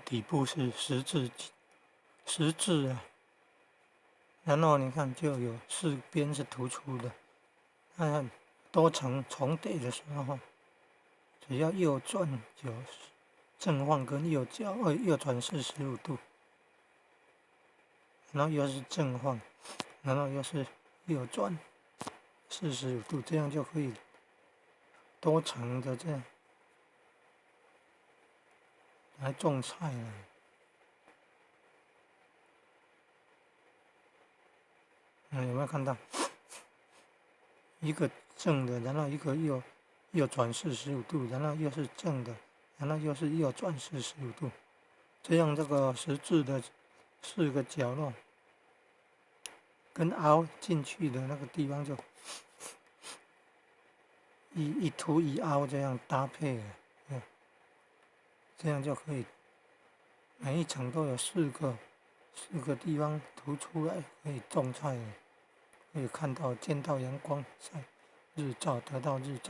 底部是十字啊，然后你看就有四边是突出的，看多层重叠的时候，只要右转有正换跟右转45度，然后又是正换，然后又是右转45度，这样就可以多层的这样来种菜了。有没有看到一个正的，然后一个右转45度，然后又是正的，然后又是右转45度，这样这个十字的4个角落跟凹进去的那个地方就一凸一凹这样搭配了，这样就可以每一层都有4个地方突出来，可以种菜了，可以见到阳光晒日照，得到日照。